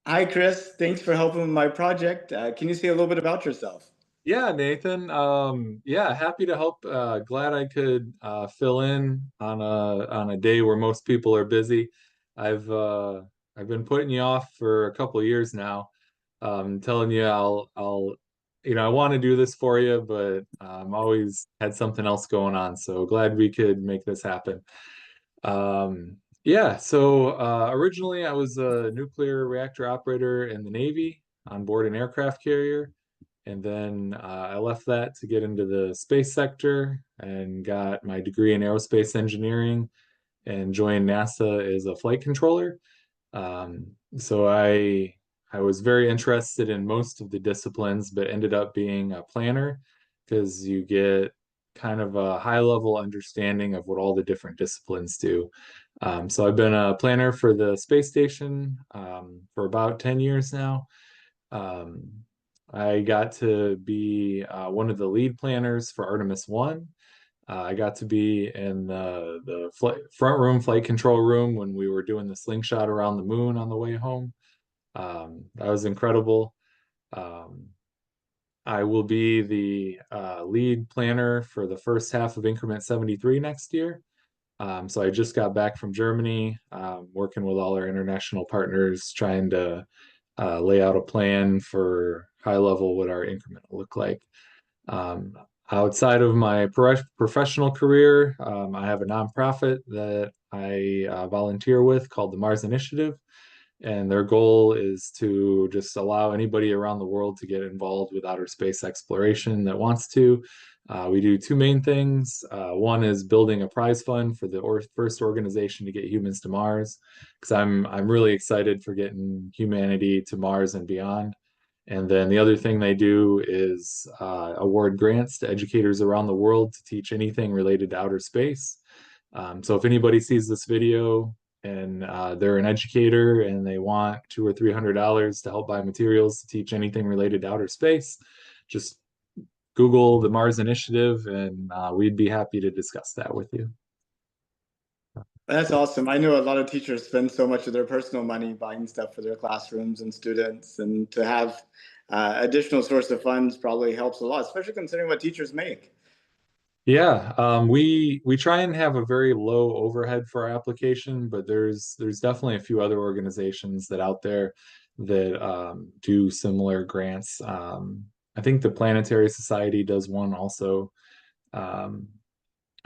Hi, Chris. Thanks for helping with my project. Can you say a little bit about yourself? Yeah, Nathan. Yeah, happy to help. Glad I could fill in on a day where most people are busy. I've uh, I've been putting you off for a couple of years now. Telling you I want to do this for you, but always had something else going on. So glad we could make this happen. Yeah, so originally I was a nuclear reactor operator in the Navy on board an aircraft carrier. And then I left that to get into the space sector and got my degree in aerospace engineering and joined NASA as a flight controller. Um, so I was very interested in most of the disciplines, but ended up being a planner because you get kind of a high level understanding of what all the different disciplines do. So I've been a planner for the space station for about 10 years now. Um, I got to be one of the lead planners for Artemis 1. I got to be in the front room, flight control room, when we were doing the slingshot around the moon on the way home. That was incredible. Um, I will be the lead planner for the first half of Increment 73 next year. So I just got back from Germany, working with all our international partners, trying to lay out a plan for high level what our increment will look like. Um, Outside of my professional career, I have a nonprofit that I volunteer with called the Mars Initiative. And their goal is to just allow anybody around the world to get involved with outer space exploration that wants to. We do two main things. One is building a prize fund for the first organization to get humans to Mars, because I'm really excited for getting humanity to Mars and beyond. And then the other thing they do is award grants to educators around the world to teach anything related to outer space. So if anybody sees this video and they're an educator and they want $200 or $300 to help buy materials to teach anything related to outer space, just Google the Mars Initiative and we'd be happy to discuss that with you. That's awesome. I know a lot of teachers spend so much of their personal money buying stuff for their classrooms and students, and to have additional source of funds probably helps a lot, especially considering what teachers make. Yeah, we try and have a very low overhead for our application, but there's definitely a few other organizations that out there that do similar grants. I think the Planetary Society does one also, um,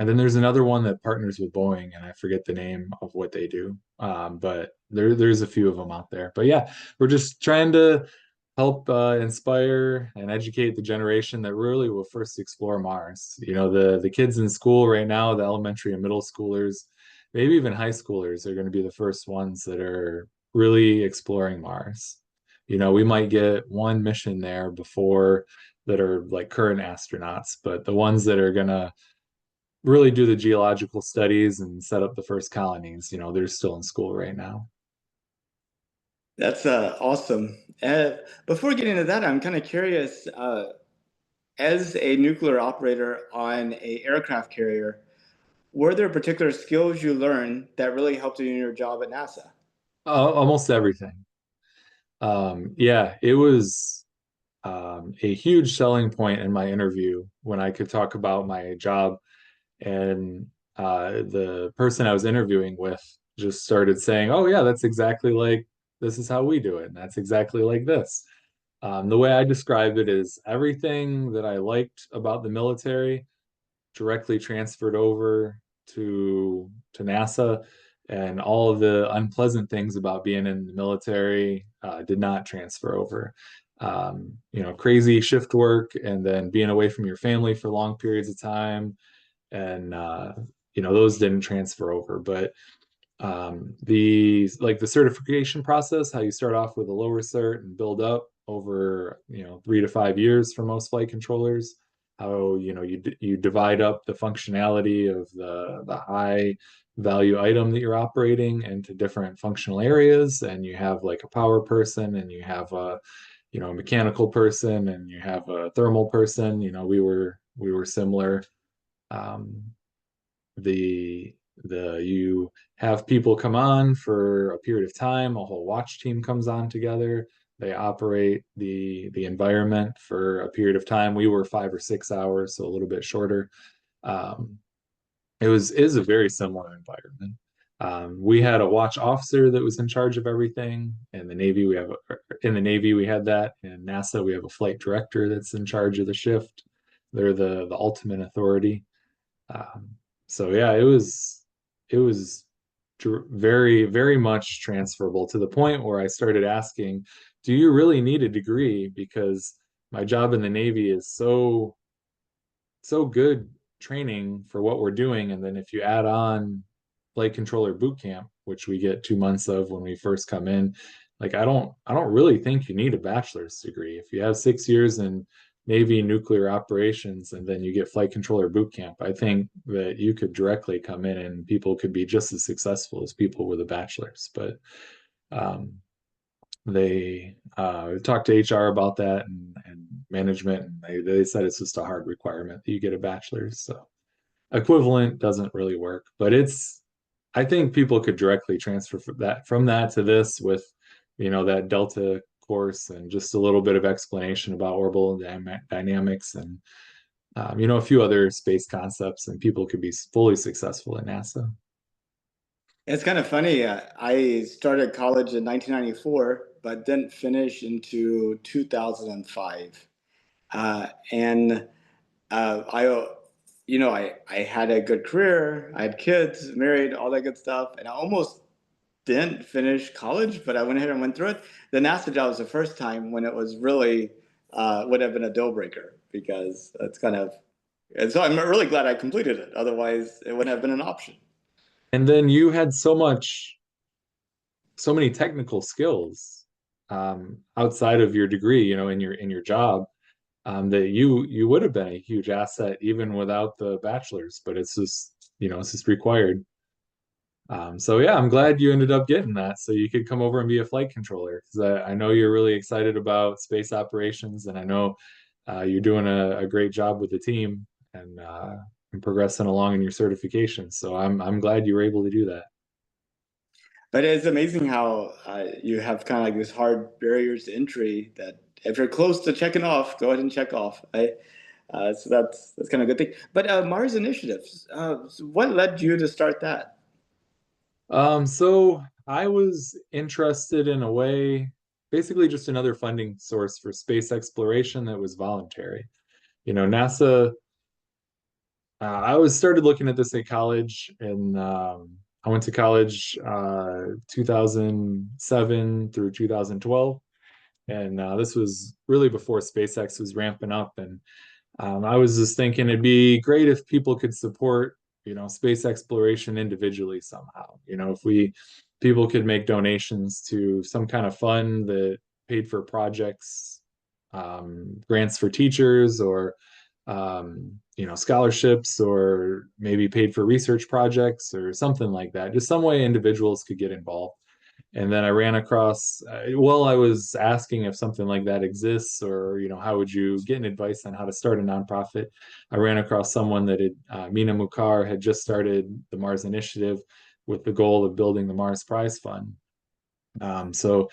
and then there's another one that partners with Boeing, and I forget the name of what they do. But there's a few of them out there. But yeah, we're just trying to help inspire and educate the generation that really will first explore Mars. You know, the kids in school right now, the elementary and middle schoolers, maybe even high schoolers, are going to be the first ones that are really exploring Mars. You know, we might get one mission there before that are like current astronauts, but the ones that are going to really do the geological studies and set up the first colonies, they're still in school right now. That's awesome. Before getting into that, I'm kind of curious. As a nuclear operator on a aircraft carrier, were there particular skills you learned that really helped you in your job at NASA? Almost everything. Yeah, it was a huge selling point in my interview when I could talk about my job. And the person I was interviewing with just started saying, "Oh, yeah, that's exactly like this is how we do it. And that's exactly like this." The way I describe it is everything that I liked about the military directly transferred over to NASA, and all of the unpleasant things about being in the military did not transfer over. Crazy shift work, and then being away from your family for long periods of time, and those didn't transfer over. But the certification process, how you start off with a lower cert and build up over 3 to 5 years for most flight controllers, how you divide up the functionality of the high value item that you're operating into different functional areas, and you have like a power person, and you have a mechanical person, and you have a thermal person. We were similar. um, the You have people come on for a period of time, a whole watch team comes on together. They operate the environment for a period of time. We were 5 or 6 hours, so a little bit shorter. Um, it was is a very similar environment. We had a watch officer that was in charge of everything. In the Navy we had that. In NASA we have a flight director that's in charge of the shift. They're the ultimate authority. Um, so yeah, it was very very much transferable to the point where I started asking, do you really need a degree? Because my job in the Navy is so good training for what we're doing. And then if you add on flight controller boot camp, which we get 2 months of when we first come in, like I don't really think you need a bachelor's degree. If you have 6 years in Navy nuclear operations and then you get flight controller boot camp, I think that you could directly come in and people could be just as successful as people with a bachelor's. But um, they talked to HR about that and management, and they said it's just a hard requirement that you get a bachelor's. So equivalent doesn't really work, but I think people could directly transfer from that to this with, that Delta course and just a little bit of explanation about orbital dynamics and a few other space concepts, and people could be fully successful at NASA. It's kind of funny. I started college in 1994, but didn't finish into 2005. And I had a good career. I had kids, married, all that good stuff, and I almost didn't finish college, but I went ahead and went through it. The NASA job was the first time when it was really would have been a deal breaker because it's kind of. And so I'm really glad I completed it. Otherwise, it wouldn't have been an option. And then you had so many technical skills outside of your degree, in your job, that you would have been a huge asset even without the bachelor's. But it's just required. So yeah, I'm glad you ended up getting that so you could come over and be a flight controller, because I know you're really excited about space operations, and I know you're doing a great job with the team and progressing along in your certification. So I'm glad you were able to do that. But it's amazing how you have kind of like these hard barriers to entry that if you're close to checking off, go ahead and check off. So that's kind of a good thing. But Mars Initiatives, so what led you to start that? So I was interested in a way, basically just another funding source for space exploration that was voluntary. NASA, I was started looking at this at college, and I went to college 2007 through 2012. And this was really before SpaceX was ramping up. And I was just thinking it'd be great if people could support, space exploration individually somehow. If people could make donations to some kind of fund that paid for projects, grants for teachers, or scholarships, or maybe paid for research projects or something like that. Just some way individuals could get involved. And then I ran across, while I was asking if something like that exists, or, how would you get an advice on how to start a nonprofit, I ran across someone that Mina Mukhar had just started the Mars Initiative with the goal of building the Mars Prize Fund. So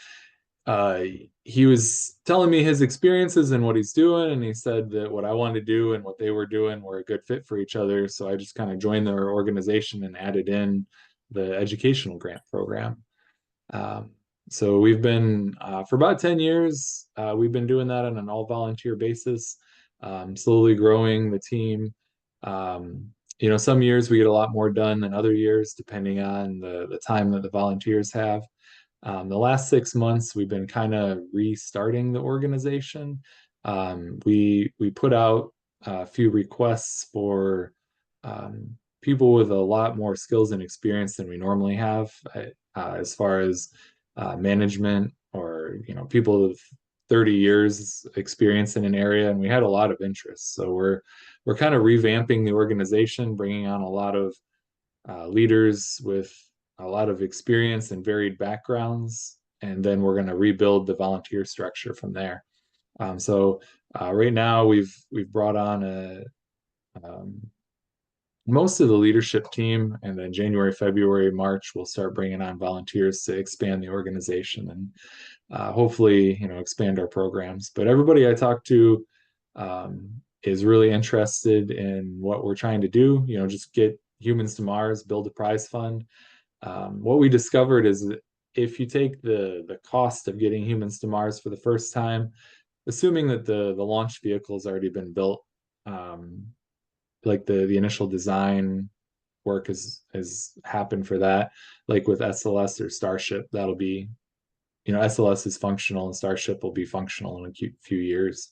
uh, he was telling me his experiences and what he's doing, and he said that what I wanted to do and what they were doing were a good fit for each other. So I just kind of joined their organization and added in the educational grant program. Um, so we've been for about 10 years, we've been doing that on an all volunteer basis, slowly growing the team. Um, some years we get a lot more done than other years, depending on the time that the volunteers have. The last 6 months, we've been kind of restarting the organization. We put out a few requests for people with a lot more skills and experience than we normally have, as far as management, or people with 30 years experience in an area, and we had a lot of interest. So we're kind of revamping the organization, bringing on a lot of leaders with a lot of experience and varied backgrounds, and then we're going to rebuild the volunteer structure from there. So right now we've brought on um, most of the leadership team, and then January, February, March, we'll start bringing on volunteers to expand the organization and hopefully, expand our programs. But everybody I talk to is really interested in what we're trying to do. Just get humans to Mars, build a prize fund. What we discovered is that if you take the cost of getting humans to Mars for the first time, assuming that the launch vehicle has already been built, um, like the initial design work has happened for that, like with SLS or Starship, that'll be, SLS is functional and Starship will be functional in a few years.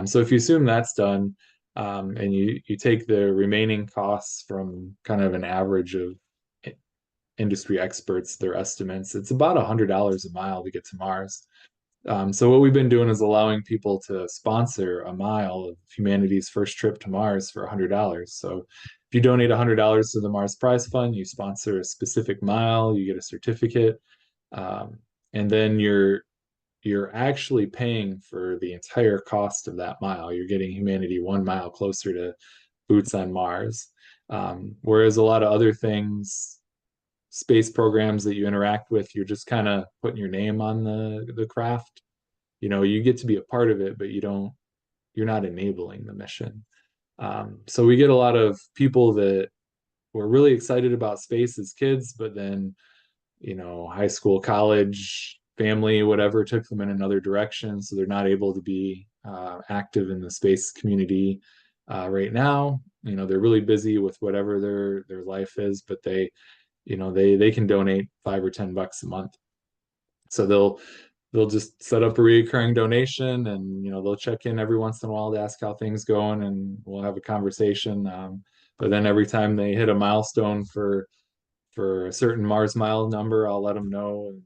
So if you assume that's done, and you take the remaining costs from kind of an average of industry experts, their estimates, it's about $100 a mile to get to Mars. So what we've been doing is allowing people to sponsor a mile of humanity's first trip to Mars for $100. So if you donate $100 to the Mars Prize Fund, you sponsor a specific mile, you get a certificate, um, and then you're actually paying for the entire cost of that mile. You're getting humanity 1 mile closer to boots on Mars. Whereas a lot of other things, space programs that you interact with, you're just kind of putting your name on the craft. You get to be a part of it, but you're not enabling the mission. So we get a lot of people that were really excited about space as kids, but then high school, college, family, whatever, took them in another direction. So they're not able to be active in the space community right now. They're really busy with whatever their life is, but they can donate $5 or $10 a month. So they'll just set up a recurring donation, and they'll check in every once in a while to ask how things going, and we'll have a conversation. But then every time they hit a milestone for a certain Mars mile number, I'll let them know. And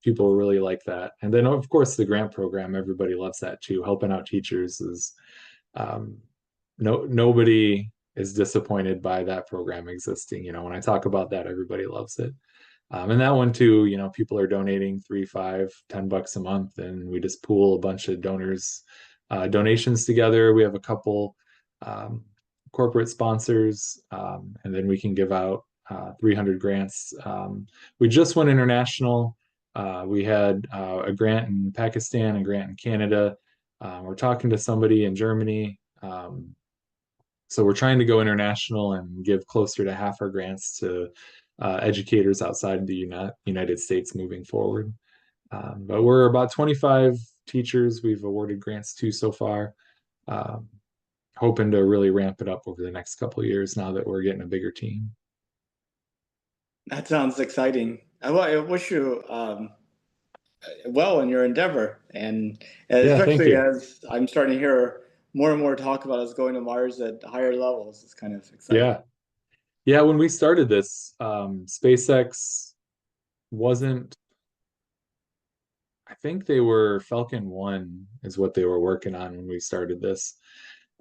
people really like that. And then, of course, the grant program, everybody loves that too. Helping out teachers is um, nobody is disappointed by that program existing. When I talk about that, everybody loves it. And that one too, people are donating 3, 5, $10 a month, and we just pool a bunch of donations together. We have a couple um, corporate sponsors, and then we can give out 300 grants. We just went international. We had a grant in Pakistan, a grant in Canada. We're talking to somebody in Germany. So we're trying to go international and give closer to half our grants to educators outside of the United States moving forward. But we're about 25 teachers we've awarded grants to so far, um, hoping to really ramp it up over the next couple of years now that we're getting a bigger team. That sounds exciting. I wish you well in your endeavor, and Yeah, thank especially you. as I'm starting to hear more and more talk about us going to Mars at higher levels. It's kind of exciting. Yeah. Yeah, when we started this, SpaceX wasn't, I think they were Falcon 1 is what they were working on when we started this.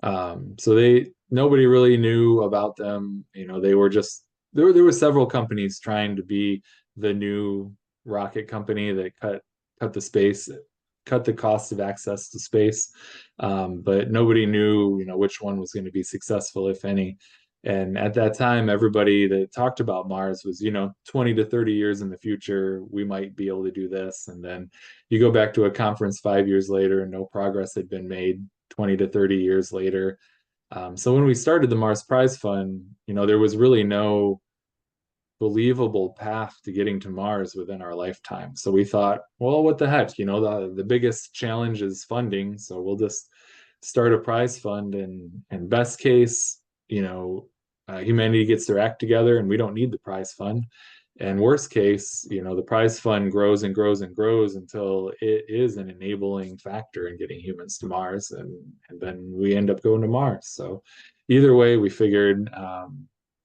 So nobody really knew about them. They were just there were several companies trying to be the new rocket company that cut the cost of access to space. But nobody knew, which one was going to be successful, if any. And at that time, everybody that talked about Mars was, 20 to 30 years in the future, we might be able to do this. And then you go back to a conference 5 years later and no progress had been made 20 to 30 years later. So when we started the Mars Prize Fund, there was really no believable path to getting to Mars within our lifetime. So we thought, well, what the heck? The biggest challenge is funding. So we'll just start a prize fund, and best case, humanity gets their act together and we don't need the prize fund. And worst case, the prize fund grows and grows and grows until it is an enabling factor in getting humans to Mars, and then we end up going to Mars. So either way, we figured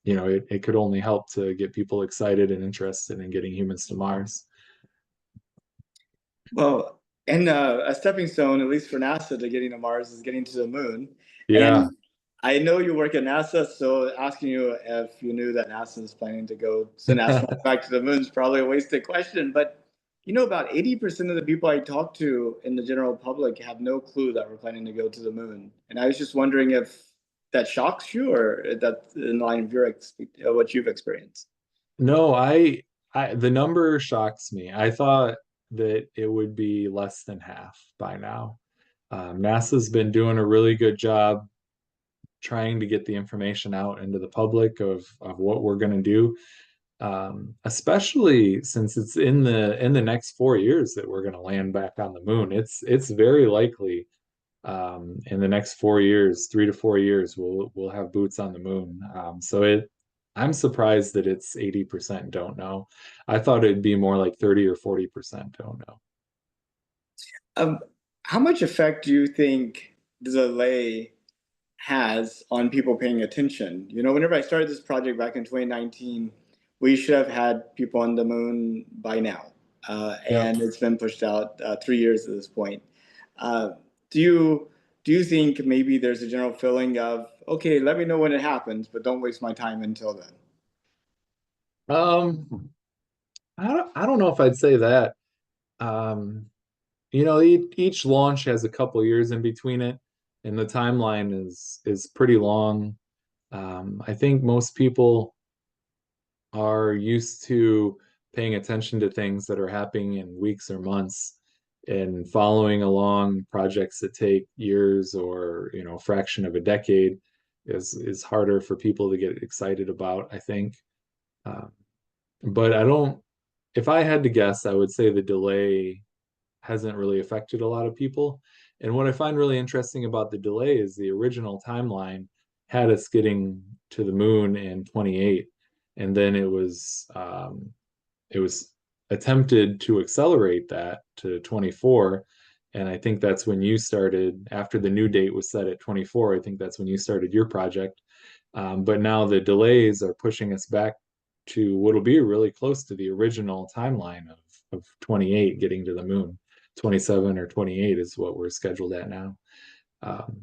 it could only help to get people excited and interested in getting humans to Mars. Well, and a stepping stone, at least for NASA, to getting to Mars is getting to the moon. Yeah. And I know you work at NASA, so asking you if you knew that NASA is planning to go send astronauts back to the moon is probably a wasted question. But about 80% of the people I talk to in the general public have no clue that we're planning to go to the moon. And I was just wondering if that shocks you, or that's in line of what you've experienced? No, the number shocks me. I thought that it would be less than half by now. NASA's been doing a really good job trying to get the information out into the public of what we're going to do, especially since it's in the next 4 years that we're going to land back on the moon. It's very likely in the next 4 years, 3 to 4 years, we'll have boots on the moon. I'm surprised that it's 80% don't know. I thought it'd be more like 30 or 40% don't know. Um, how much effect do you think the delay has on people paying attention? You know, whenever I started this project back in 2019, we should have had people on the moon by now, Yep. and it's been pushed out 3 years at this point. Uh, do you do you think maybe there's a general feeling of, okay, let me know when it happens, but don't waste my time until then? Um, I don't know if I'd say that. Um, each launch has a couple years in between it, and the timeline is pretty long. I think most people are used to paying attention to things that are happening in weeks or months and following along projects that take years or, a fraction of a decade is harder for people to get excited about, I think. Um, but I don't, if I had to guess, I would say the delay hasn't really affected a lot of people. And what I find really interesting about the delay is the original timeline had us getting to the moon in 28, and then it was attempted to accelerate that to 24. And I think that's when you started, after the new date was set at 24, I think that's when you started your project. But now the delays are pushing us back to what'll be really close to the original timeline of 28 getting to the moon. 27 or 28 is what we're scheduled at now.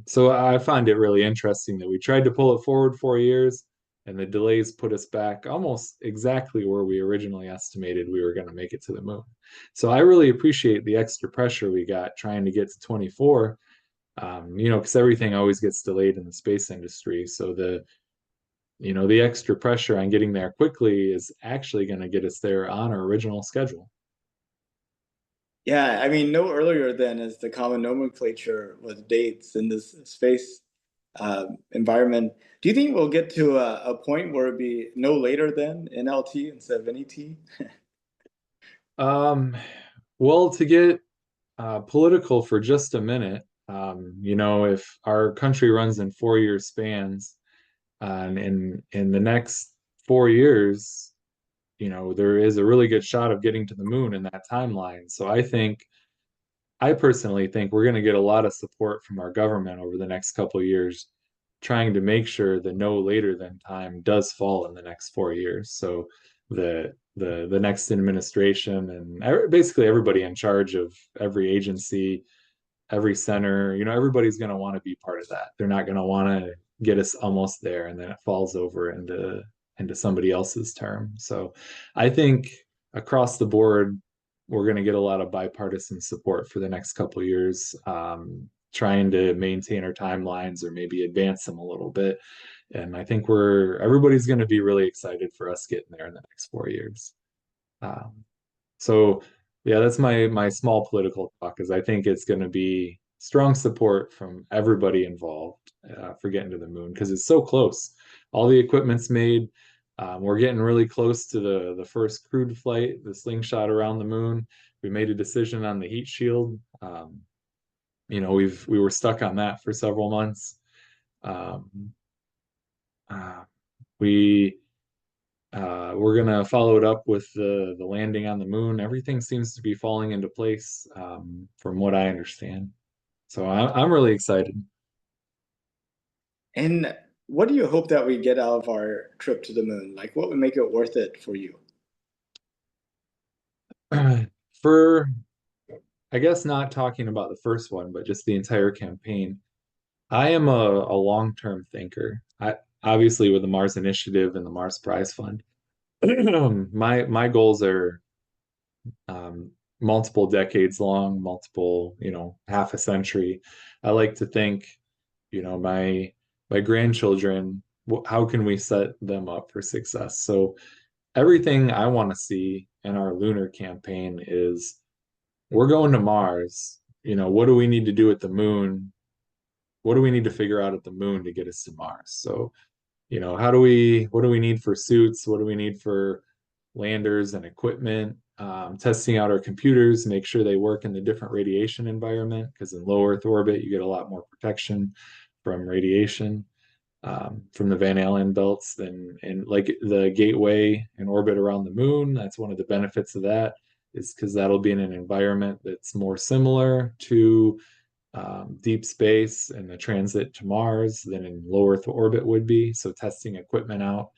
So I find it really interesting that we tried to pull it forward 4 years, and the delays put us back almost exactly where we originally estimated we were going to make it to the moon. So I really appreciate the extra pressure we got trying to get to 24, because everything always gets delayed in the space industry. So the extra pressure on getting there quickly is actually going to get us there on our original schedule. Yeah, I mean, no earlier than is the common nomenclature with dates in this space environment. Do you think we'll get to a point where it'd be no later than NLT instead of NET? Um, well, to get political for just a minute, if our country runs in 4 year spans, and in the next 4 years, there is a really good shot of getting to the moon in that timeline. So I personally think we're going to get a lot of support from our government over the next couple of years, trying to make sure the no later than time does fall in the next 4 years. So the next administration and basically everybody in charge of every agency, every center, everybody's going to want to be part of that. They're not going to want to get us almost there and then it falls over into somebody else's term. So I think across the board, we're going to get a lot of bipartisan support for the next couple of years, trying to maintain our timelines or maybe advance them a little bit. And I think everybody's going to be really excited for us getting there in the next 4 years. Um, so yeah, that's my small political talk, is I think it's going to be strong support from everybody involved for getting to the moon because it's so close. All the equipment's made. We're getting really close to the first crewed flight, the slingshot around the moon. We made a decision on the heat shield. We were stuck on that for several months. Um, uh, we we're gonna follow it up with the landing on the moon. Everything seems to be falling into place, from what I understand. So I'm really excited. And what do you hope that we get out of our trip to the moon? Like, what would make it worth it for you? For, I guess, not talking about the first one, but just the entire campaign, I am a long-term thinker. Obviously with the Mars Initiative and the Mars Prize Fund, my goals are multiple decades long, multiple, half a century. I like to think, my my grandchildren, how can we set them up for success? So everything I want to see in our lunar campaign is we're going to Mars. What do we need to do at the moon? What do we need to figure out at the moon to get us to Mars? So, what do we need for suits? What do we need for landers and equipment? Testing out our computers, make sure they work in the different radiation environment, because in low Earth orbit, you get a lot more protection from radiation from the Van Allen belts than and like the gateway in orbit around the moon. That's one of the benefits of that is because that'll be in an environment that's more similar to deep space and the transit to Mars than in low Earth orbit would be. So testing equipment out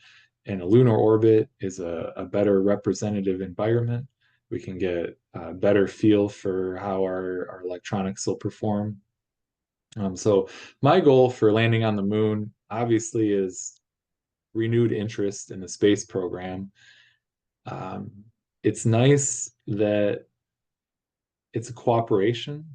in a lunar orbit is a better representative environment. We can get a better feel for how our electronics will perform. So my goal for landing on the moon obviously is renewed interest in the space program. Um, it's nice that it's a cooperation.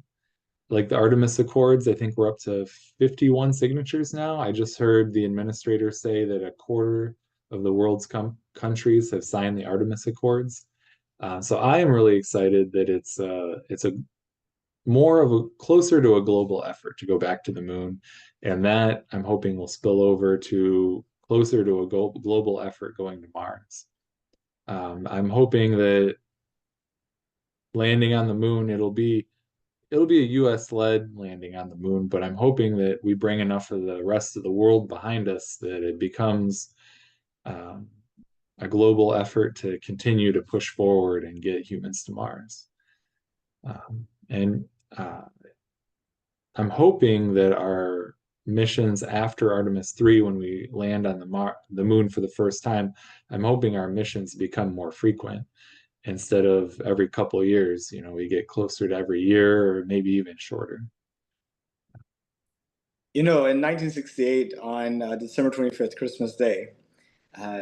Like the Artemis Accords, I think we're up to 51 signatures now. I just heard the administrator say that a quarter of the world's countries have signed the Artemis Accords. So I am really excited that it's a more of a closer to a global effort to go back to the moon, and that I'm hoping will spill over to closer to a global effort going to Mars. I'm hoping that landing on the moon, it'll be a US led landing on the moon, but I'm hoping that we bring enough of the rest of the world behind us that it becomes um, a global effort to continue to push forward and get humans to Mars. And I'm hoping that our missions after Artemis 3, when we land on the moon for the first time, I'm hoping our missions become more frequent instead of every couple of years. We get closer to every year or maybe even shorter. In 1968, on December 25th, Christmas Day, uh,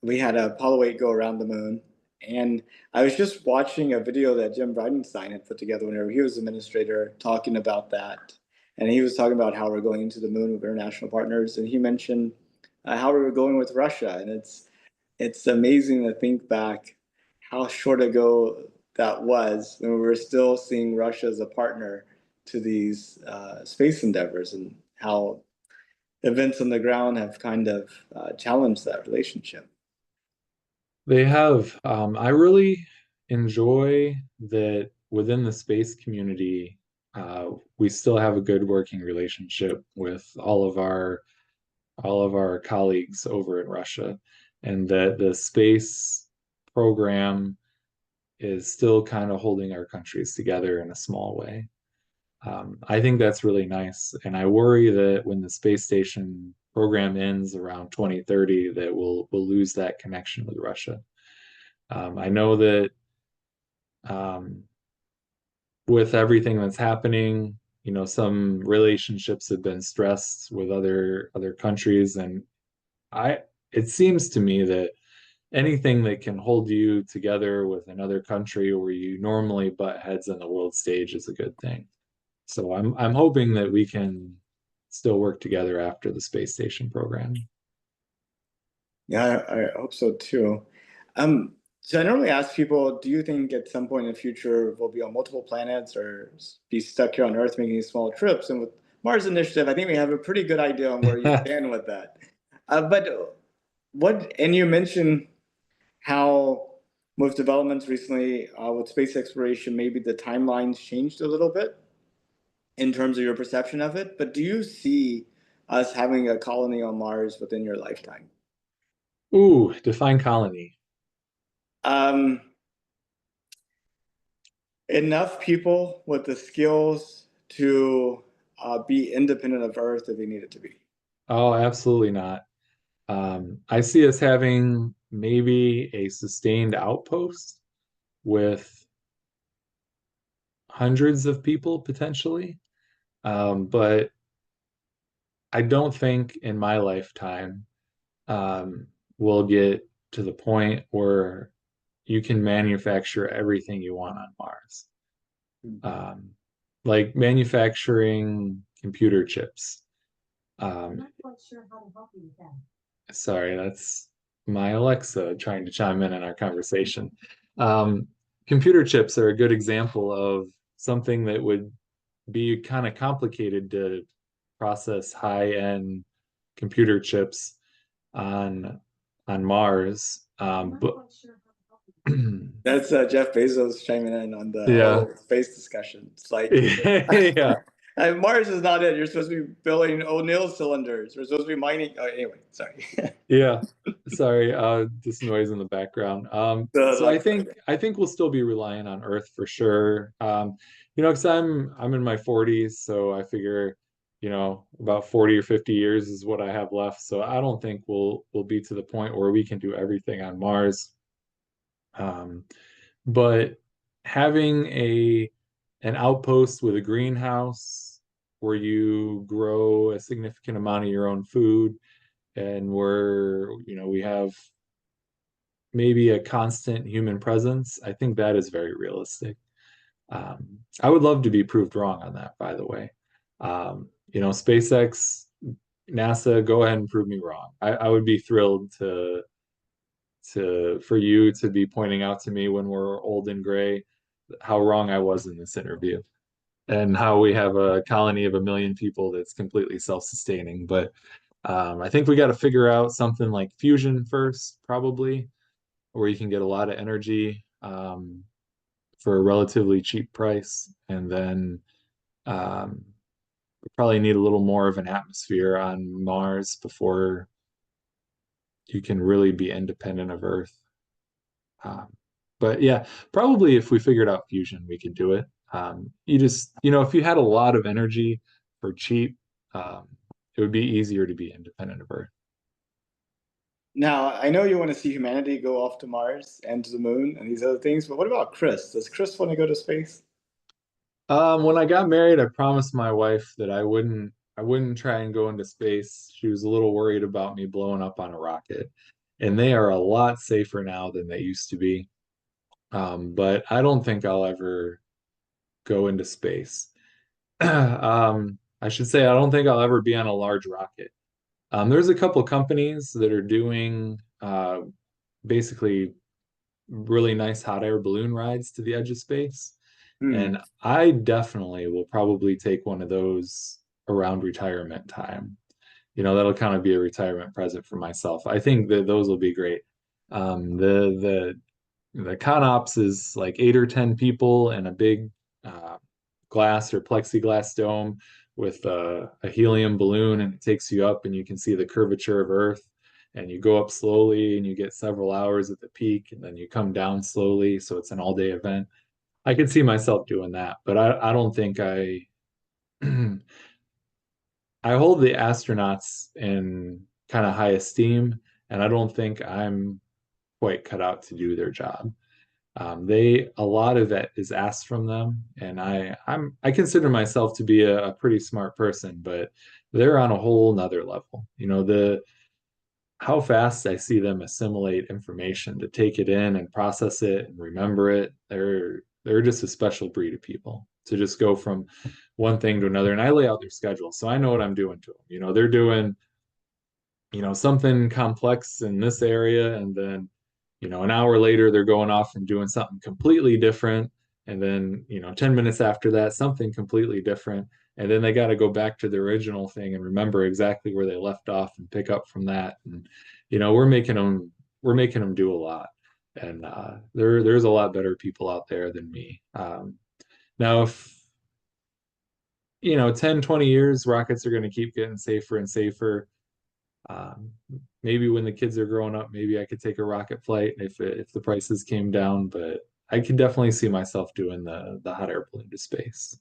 we had Apollo 8 go around the moon. And I was just watching a video that Jim Bridenstine had put together whenever he was administrator, talking about that. And he was talking about how we're going to the moon with international partners. And he mentioned how we were going with Russia. And it's amazing to think back how short ago that was when we were still seeing Russia as a partner to these space endeavors, and how events on the ground have kind of challenged that relationship. They have. I really enjoy that within the space community, we still have a good working relationship with all of our colleagues over in Russia, and that the space program is still kind of holding our countries together in a small way. I think that's really nice, and I worry that when the space station program ends around 2030, that we'll lose that connection with Russia. I know that um, with everything that's happening, some relationships have been stressed with other countries, and I it seems to me that anything that can hold you together with another country where you normally butt heads on the world stage is a good thing. So I'm hoping that we can still work together after the space station program. Yeah, I hope so too. So I normally ask people, do you think at some point in the future we'll be on multiple planets or be stuck here on Earth making these small trips? And with Mars Initiative, I think we have a pretty good idea on where you stand with that. But and you mentioned how with developments recently with space exploration, maybe the timelines changed a little bit in terms of your perception of it. But do you see us having a colony on Mars within your lifetime? Ooh, define colony. Um, Enough people with the skills to be independent of Earth if they needed to be. Oh, absolutely not. I see us having maybe a sustained outpost with hundreds of people potentially. But I don't think in my lifetime um, we'll get to the point where you can manufacture everything you want on Mars. Um, like manufacturing computer chips. Um, Sorry, that's my Alexa trying to chime in our conversation. Um, Computer chips are a good example of something that would be kind of complicated to process high-end computer chips on on Mars. But That's Jeff Bezos chiming in on the yeah, whole space discussion. It's like yeah, Mars is not it. You're supposed to be building O'Neill cylinders. We're supposed to be mining. Oh, anyway, sorry. yeah. Sorry, this noise in the background. The So I like, think we'll still be relying on Earth for sure. You know, because I'm in my 40s, so I figure, you know, about 40 or 50 years is what I have left. So I don't think we'll be to the point where we can do everything on Mars. Um, but having a an outpost with a greenhouse where you grow a significant amount of your own food and where, you know, we have maybe a constant human presence, I think that is very realistic. I would love to be proved wrong on that, by the way. You know, SpaceX, NASA, go ahead and prove me wrong. I would be thrilled to for you to be pointing out to me when we're old and gray how wrong I was in this interview and how we have a colony of 1 million people that's completely self-sustaining. But I think we got to figure out something like fusion first, probably, where you can get a lot of energy for a relatively cheap price. And then we probably need a little more of an atmosphere on Mars before you can really be independent of Earth. Um, but yeah, probably if we figured out fusion, we could do it. You just, you know, if you had a lot of energy for cheap, um, it would be easier to be independent of Earth. now, I know you want to see humanity go off to Mars and to the moon and these other things, but what about Chris? Does Chris want to go to space? When I got married, I promised my wife that I wouldn't try and go into space. She was a little worried about me blowing up on a rocket, and they are a lot safer now than they used to be. But I don't think I'll ever go into space. I should say I don't think I'll ever be on a large rocket. There's a couple companies that are doing basically really nice hot air balloon rides to the edge of space. Hmm. And I definitely will probably take one of those around retirement time. You know, that'll kind of be a retirement present for myself. I think that those will be great. The ConOps is like 8 or 10 people in a big uh, glass or plexiglass dome with a helium balloon, and it takes you up, and you can see the curvature of Earth. And you go up slowly, and you get several hours at the peak, and then you come down slowly. So it's an all-day event. I could see myself doing that, but I don't think I hold the astronauts in kind of high esteem, and I don't think I'm quite cut out to do their job. A lot of that is asked from them, and I consider myself to be a pretty smart person, but they're on a whole nother level. You know, the how fast I see them assimilate information to take it in and process it and remember it. They're just a special breed of people to just go from one thing to another. And I lay out their schedule, so I know what I'm doing to them. You know, they're doing, you know, something complex in this area, and then, you know, an hour later they're going off and doing something completely different. And then, you know, 10 minutes after that, something completely different. And then they got to go back to the original thing and remember exactly where they left off and pick up from that. And, you know, we're making them do a lot. And there's a lot better people out there than me. Now, if, you know, 10, 20 years, rockets are going to keep getting safer and safer. Um, Maybe when the kids are growing up, maybe I could take a rocket flight if the prices came down, but I could definitely see myself doing the hot air balloon to space.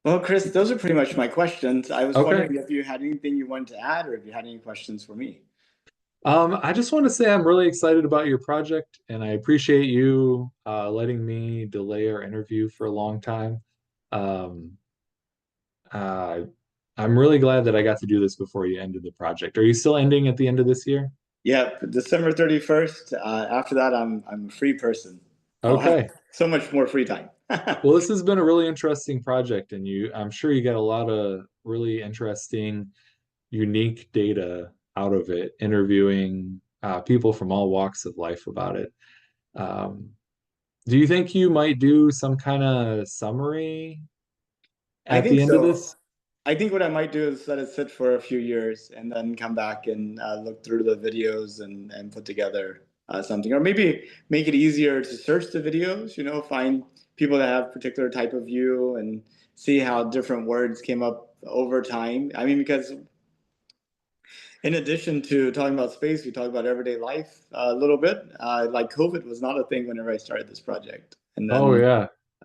Well, Chris, those are pretty much my questions. I was Okay. wondering if you had anything you wanted to add or if you had any questions for me. I just want to say I'm really excited about your project, and I appreciate you letting me delay our interview for a long time. Um, uh, I'm really glad that I got to do this before you ended the project. Are you still ending at the end of this year? Yep, December 31st. After that, I'm a free person. I'll have Okay. so much more free time. Well, this has been a really interesting project, and I'm sure you got a lot of really interesting, unique data out of it, interviewing people from all walks of life about it. Um, do you think you might do some kind of summary I at think the end of so. this? I think what I might do is let it sit for a few years and then come back and look through the videos and put together something, or maybe make it easier to search the videos. Find people that have particular type of view and see how different words came up over time. I mean, because in addition to talking about space, we talk about everyday life a little bit. Like COVID was not a thing whenever I started this project, and Oh then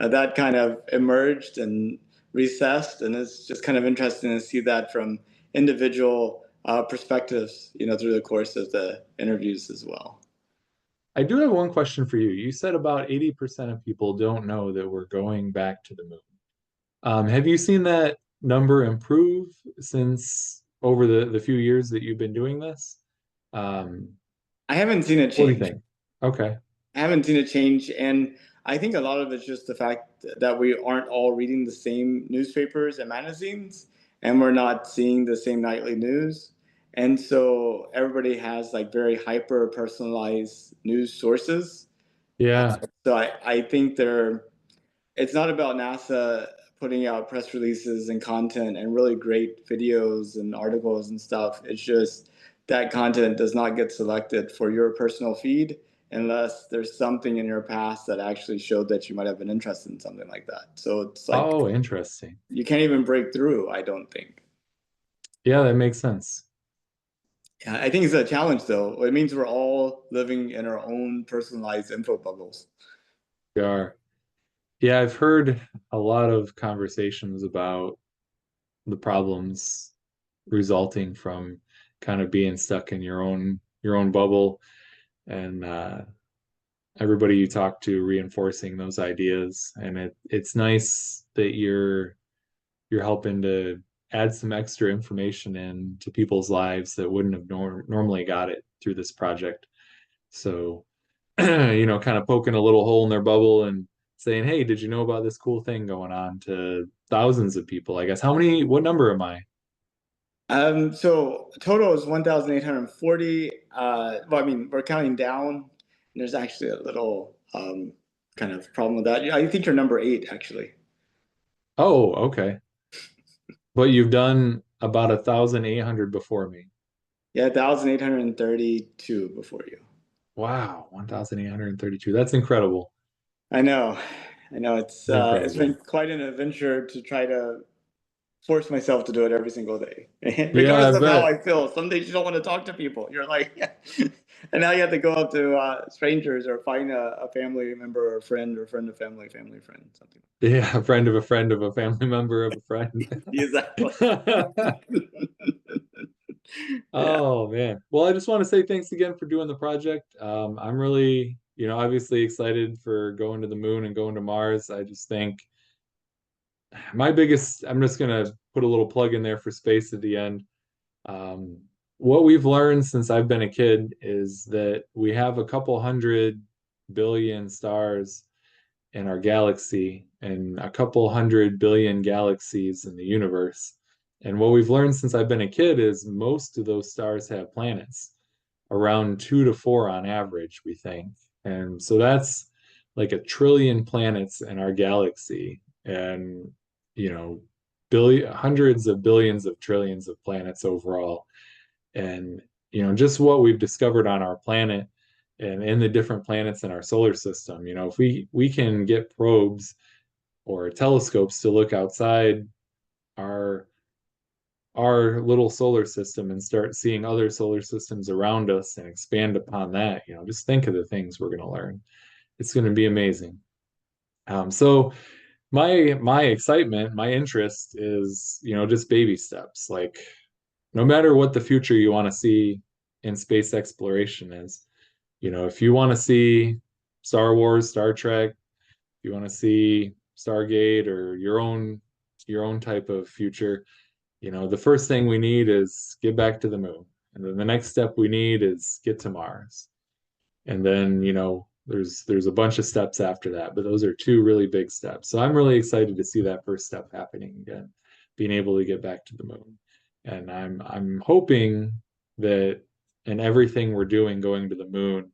yeah. that kind of emerged and recessed, and it's just kind of interesting to see that from individual perspectives, through the course of the interviews as well. I do have one question for you. You said about 80% of people don't know that we're going back to the moon. Have you seen that number improve since over the few years that you've been doing this? Um, I haven't seen it what do you change. think? Okay. I haven't seen it change, and I think a lot of it's just the fact that we aren't all reading the same newspapers and magazines, and we're not seeing the same nightly news. And so everybody has like very hyper personalized news sources. Yeah. So I think it's not about NASA putting out press releases and content and really great videos and articles and stuff. It's just that content does not get selected for your personal feed unless there's something in your past that actually showed that you might have been interested in something like that. So it's like Oh, interesting. you can't even break through, I don't think. Yeah, that makes sense. Yeah, I think it's a challenge though. It means we're all living in our own personalized info bubbles. We are. Yeah, I've heard a lot of conversations about the problems resulting from kind of being stuck in your own bubble and everybody you talk to reinforcing those ideas. And it's nice that you're helping to add some extra information in to people's lives that wouldn't have normally got it through this project. So, kind of poking a little hole in their bubble and saying, "Hey, did you know about this cool thing going on?" to thousands of people, I guess. What number am I? So total is 1,840. Well, I mean, we're counting down. And there's actually a little kind of problem with that. I think you're number eight, actually. Oh, okay. But you've done about 1,800 before me. Yeah, 1,832 before you. Wow, 1,832. That's incredible. I know. I know. It's It's been incredible. quite an adventure to try to force myself to do it every single day, Yeah, I regardless of how bet. I feel. Some days you don't want to talk to people. You're like, and now you have to go up to strangers or find a family member or a friend or friend of family, family friend, something. Yeah, a friend of a friend of a family member of a friend. Exactly. Yeah. Oh man. Well, I just want to say thanks again for doing the project. I'm really, obviously excited for going to the moon and going to Mars. I just think I'm just gonna put a little plug in there for space at the end. Um, what we've learned since I've been a kid is that we have a couple hundred billion stars in our galaxy and a couple hundred billion galaxies in the universe. And what we've learned since I've been a kid is most of those stars have planets, around 2 to 4 on average, we think. And so that's like 1 trillion planets in our galaxy. And, you know, hundreds of billions of trillions of planets overall. And, just what we've discovered on our planet and in the different planets in our solar system, if we can get probes or telescopes to look outside our our little solar system and start seeing other solar systems around us and expand upon that, just think of the things we're going to learn. It's going to be amazing. So my excitement, my interest is, just baby steps. Like no matter what the future you want to see in space exploration is, if you want to see Star Wars, Star Trek, if you want to see Stargate or your own type of future, the first thing we need is get back to the moon. And then the next step we need is get to Mars. And then, There's a bunch of steps after that, but those are two really big steps. So I'm really excited to see that first step happening again, being able to get back to the moon. And I'm hoping that in everything we're doing going to the moon,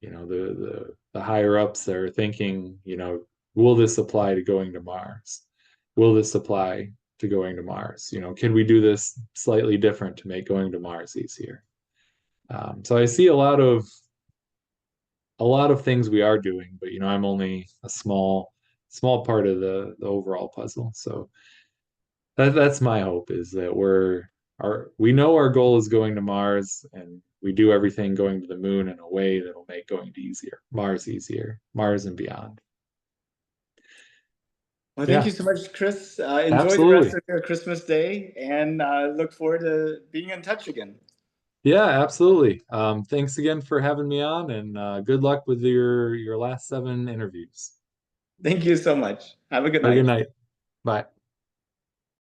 the higher ups are thinking, will this apply to going to Mars? Will this apply to going to Mars? Can we do this slightly different to make going to Mars easier? So I see a lot of things we are doing, but I'm only a small part of the overall puzzle. So that's my hope, is that we know our goal is going to Mars, and we do everything going to the moon in a way that'll make going to easier, Mars and beyond. Well, thank you Yeah, so much, Chris. Enjoy the rest absolutely. of your Christmas day and look forward to being in touch again. Yeah, absolutely. Thanks again for having me on, and good luck with your last 7 interviews. Thank you so much. Have a good Have a good night. night. Bye.